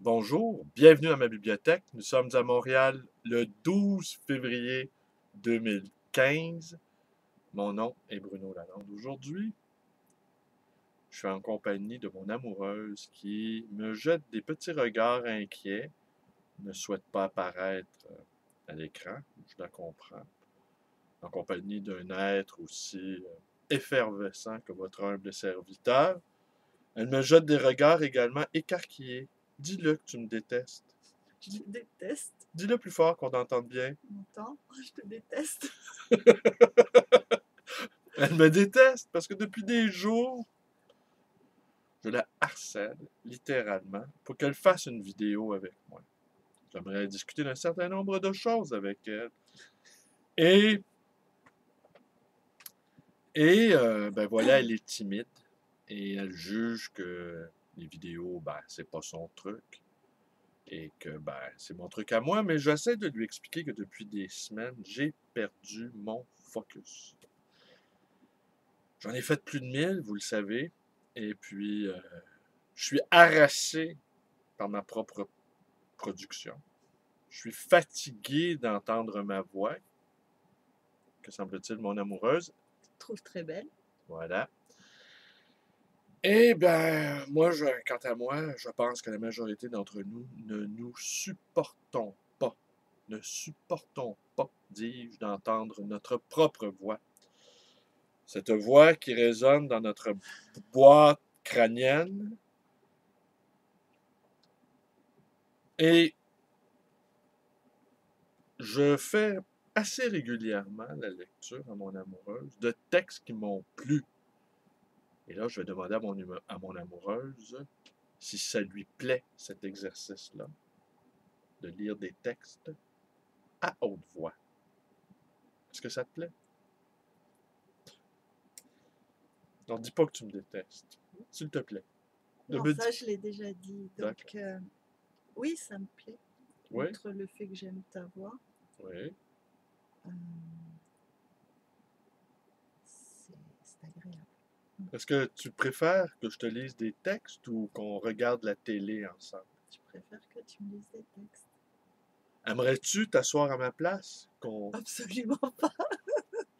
Bonjour, bienvenue à ma bibliothèque. Nous sommes à Montréal le 12 février 2015. Mon nom est Bruno Lalande. Aujourd'hui, je suis en compagnie de mon amoureuse qui me jette des petits regards inquiets, ne souhaite pas apparaître à l'écran, je la comprends, en compagnie d'un être aussi effervescent que votre humble serviteur. Elle me jette des regards également écarquillés. Dis-le que tu me détestes. Je te déteste. Dis-le plus fort qu'on t'entende bien. Tu m'entends? Je te déteste. Elle me déteste parce que depuis des jours, je la harcèle, littéralement, pour qu'elle fasse une vidéo avec moi. J'aimerais discuter d'un certain nombre de choses avec elle. Et, ben voilà, elle est timide et elle juge que les vidéos, ben, c'est pas son truc. Et que, ben, c'est mon truc à moi, mais j'essaie de lui expliquer que depuis des semaines, j'ai perdu mon focus. J'en ai fait plus de 1000, vous le savez. Et puis, je suis harassé par ma propre production. Je suis fatigué d'entendre ma voix, que semble-t-il mon amoureuse. Je te trouve très belle. Voilà. Eh bien, moi, quant à moi, je pense que la majorité d'entre nous ne nous supportons pas. Ne supportons pas, dis-je, d'entendre notre propre voix. Cette voix qui résonne dans notre boîte crânienne. Et je fais assez régulièrement la lecture à mon amoureuse de textes qui m'ont plu. Et là, je vais demander à mon amoureuse si ça lui plaît, cet exercice-là, de lire des textes à haute voix. Est-ce que ça te plaît? Non, dis pas que tu me détestes, s'il te plaît. Non, ça, je l'ai déjà dit. Donc, oui, ça me plaît. Oui, Outre le fait que j'aime ta voix, oui. euh, c'est agréable. Est-ce que tu préfères que je te lise des textes ou qu'on regarde la télé ensemble? Je préfère que tu me lises des textes. Aimerais-tu t'asseoir à ma place? Absolument pas.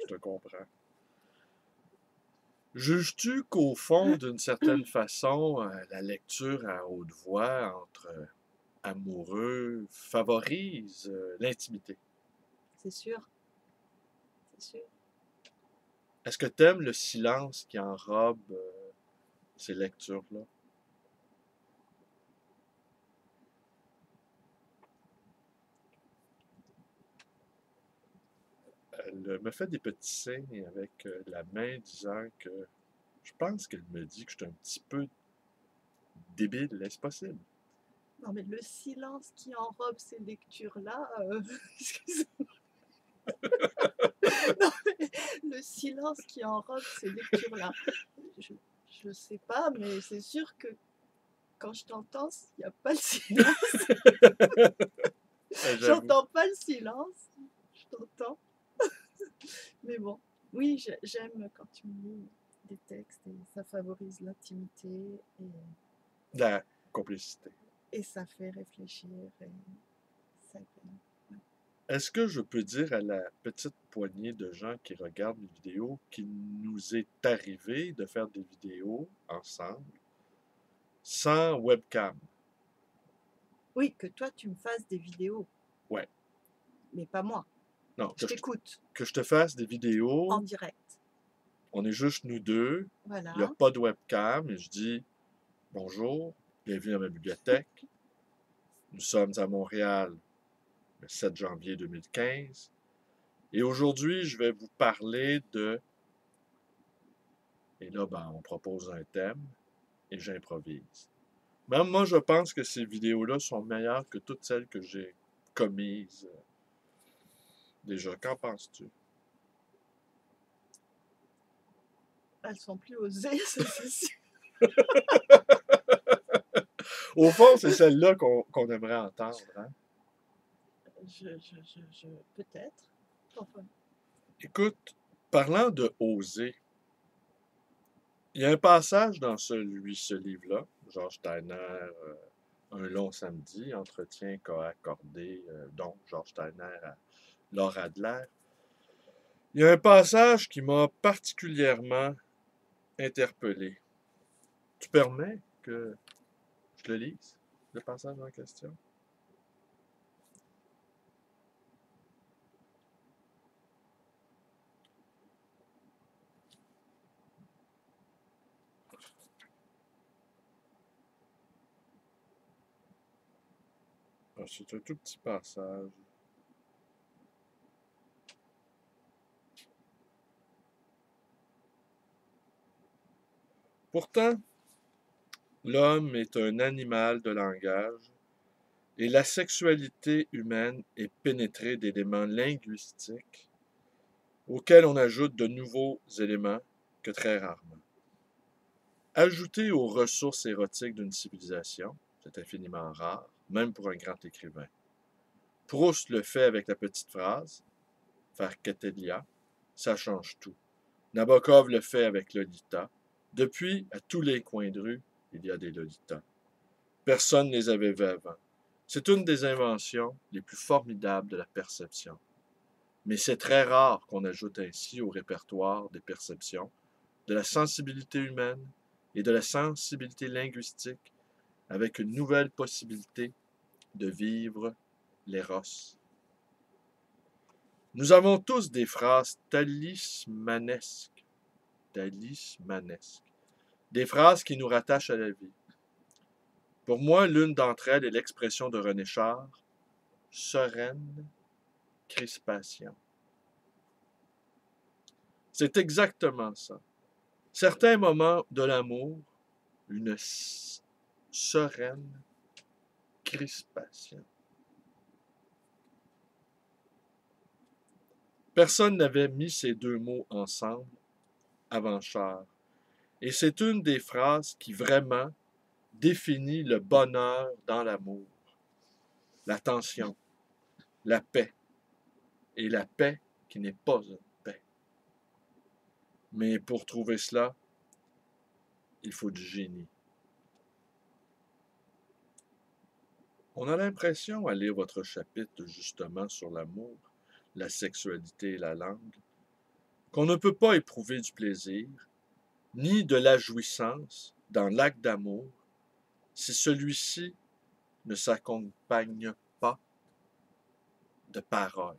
Je te comprends. Juges-tu qu'au fond, d'une certaine façon, la lecture à haute voix entre amoureux favorise l'intimité? C'est sûr. C'est sûr. Est-ce que tu aimes le silence qui enrobe ces lectures-là? Elle me fait des petits signes avec la main disant que je pense qu'elle me dit que je suis un petit peu débile. Est-ce possible? Non, mais le silence qui enrobe ces lectures-là, excuse-moi. Non, mais le silence qui enrobe ces lectures-là, je sais pas, mais c'est sûr que quand je t'entends, il n'y a pas le silence. J'avoue. J'entends pas le silence. Je t'entends. Mais bon, oui, j'aime quand tu me lis des textes et ça favorise l'intimité La complicité. et ça fait réfléchir et ça Est-ce que je peux dire à la petite poignée de gens qui regardent mes vidéos qu'il nous est arrivé de faire des vidéos ensemble sans webcam? Oui, que toi tu me fasses des vidéos, Ouais. mais pas moi. Non, Je t'écoute que je te fasse des en vidéos, direct. on est juste nous deux, il n'y a Voilà. pas de webcam, et je dis bonjour, bienvenue dans ma bibliothèque. Nous sommes à Montréal le 7 janvier 2015. Et aujourd'hui, je vais vous parler de... Et là, ben, on propose un thème et j'improvise. Même moi, je pense que ces vidéos-là sont meilleures que toutes celles que j'ai commises déjà. Qu'en penses-tu? Elles sont plus osées, ça c'est sûr. Au fond, c'est celle-là qu'on aimerait entendre. Hein? Peut-être. Enfin, Écoute, parlant de oser, il y a un passage dans ce livre-là, Georges Steiner, Un long samedi, entretien qu'a accordé donc Georges Steiner à Laura Adler. Il y a un passage qui m'a particulièrement interpellé. Tu permets que je le lise, le passage en question? Ah, c'est un tout petit passage. Pourtant, l'homme est un animal de langage et la sexualité humaine est pénétrée d'éléments linguistiques auxquels on ajoute de nouveaux éléments que très rarement. Ajoutés aux ressources érotiques d'une civilisation, c'est infiniment rare, même pour un grand écrivain. Proust le fait avec la petite phrase, faire Ketelia, ça change tout. Nabokov le fait avec Lolita. Depuis, à tous les coins de rue, il y a des Lolitas. Personne ne les avait vues avant. C'est une des inventions les plus formidables de la perception. Mais c'est très rare qu'on ajoute ainsi au répertoire des perceptions, de la sensibilité humaine et de la sensibilité linguistique avec une nouvelle possibilité de vivre l'éros. Nous avons tous des phrases talismanesques, des phrases qui nous rattachent à la vie. Pour moi, l'une d'entre elles est l'expression de René Char, sereine crispation. C'est exactement ça. Certains moments de l'amour, une sereine crispation. Personne n'avait mis ces deux mots ensemble avant Char. Et c'est une des phrases qui vraiment définit le bonheur dans l'amour. La tension, la paix, et la paix qui n'est pas une paix. Mais pour trouver cela, il faut du génie. On a l'impression, à lire votre chapitre justement sur l'amour, la sexualité et la langue, qu'on ne peut pas éprouver du plaisir, ni de la jouissance dans l'acte d'amour, si celui-ci ne s'accompagne pas de paroles.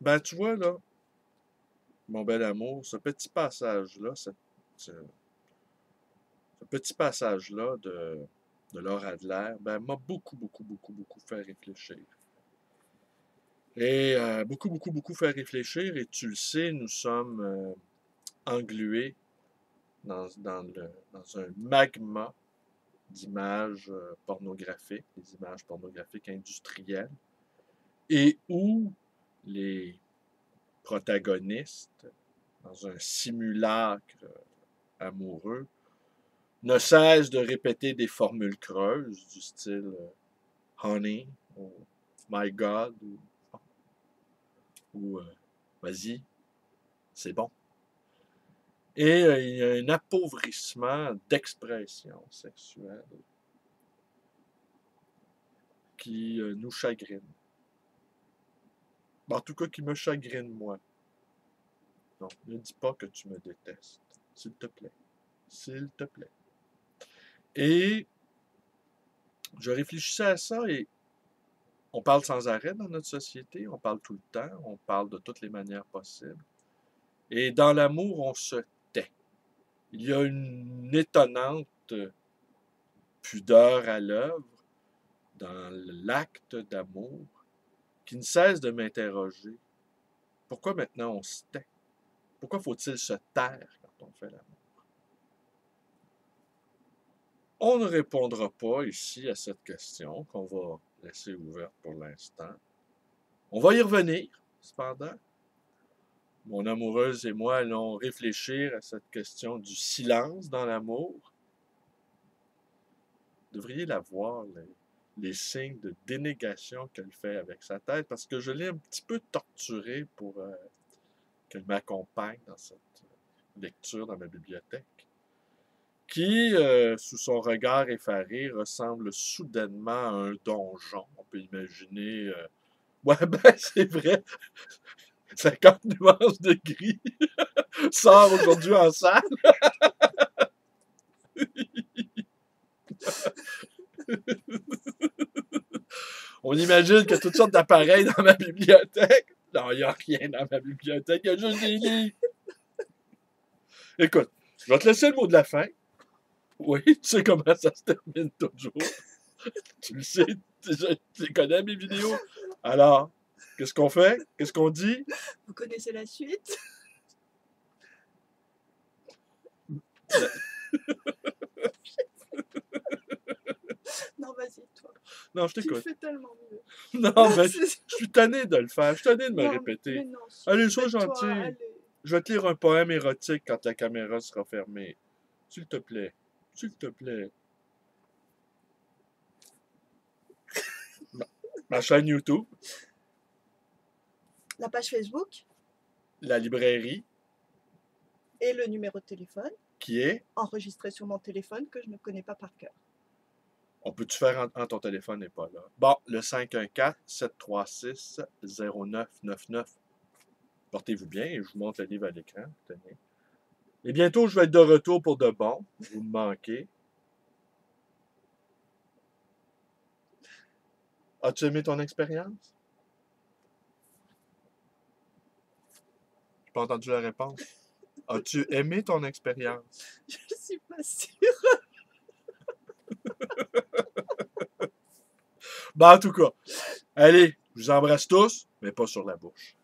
Ben, tu vois, là, mon bel amour, ce petit passage-là, ce petit passage-là de Laura Adler, ben, m'a beaucoup fait réfléchir. Et beaucoup fait réfléchir. Et tu le sais, nous sommes englués dans un magma d'images pornographiques, des images pornographiques industrielles, et où les protagonistes, dans un simulacre amoureux, ne cessent de répéter des formules creuses du style honey ou my God ou vas-y, c'est bon. Et il y a un appauvrissement d'expression sexuelle qui nous chagrine. En tout cas, qui me chagrine moi. Donc, ne dis pas que tu me détestes. S'il te plaît. S'il te plaît. Et je réfléchissais à ça et on parle sans arrêt dans notre société, on parle tout le temps, on parle de toutes les manières possibles. Et dans l'amour, on se tait. Il y a une étonnante pudeur à l'œuvre dans l'acte d'amour qui ne cesse de m'interroger. Pourquoi maintenant on se tait? Pourquoi faut-il se taire quand on fait l'amour? On ne répondra pas ici à cette question qu'on va laisser ouverte pour l'instant. On va y revenir, cependant. Mon amoureuse et moi allons réfléchir à cette question du silence dans l'amour. Vous devriez la voir, les signes de dénégation qu'elle fait avec sa tête, parce que je l'ai un petit peu torturée pour qu'elle m'accompagne dans cette lecture dans ma bibliothèque. qui, sous son regard effaré, ressemble soudainement à un donjon. On peut imaginer... Ouais, ben c'est vrai, 50 nuances de gris sort aujourd'hui en salle. On imagine qu'il y a toutes sortes d'appareils dans ma bibliothèque. Non, il n'y a rien dans ma bibliothèque, il y a juste des livres. Écoute, je vais te laisser le mot de la fin. Oui, tu sais comment ça se termine toujours. Tu le sais, tu connais mes vidéos. Alors, qu'est-ce qu'on fait? Qu'est-ce qu'on dit? Vous connaissez la suite? Non, vas-y, toi. Non, je Tu le t'écoute. fais tellement mieux. Non, mais je suis tanné de le faire. Je suis tanné de me Non, répéter. mais non, Allez, sois fais-toi, gentil. allez. Je vais te lire un poème érotique quand la caméra sera fermée. S'il te plaît. S'il te plaît. Ma chaîne YouTube, La page Facebook la librairie, et le numéro de téléphone qui est... enregistré sur mon téléphone que je ne connais pas par cœur. On peut-tu faire en ton téléphone n'est pas là? Bon, le 514-736-0999. Portez-vous bien et je vous montre le livre à l'écran. Tenez. Et bientôt, je vais être de retour pour de bon. Vous me manquez. As-tu aimé ton expérience? J'ai pas entendu la réponse. As-tu aimé ton expérience? Je ne suis pas sûre. Ben, en tout cas, allez, je vous embrasse tous, mais pas sur la bouche.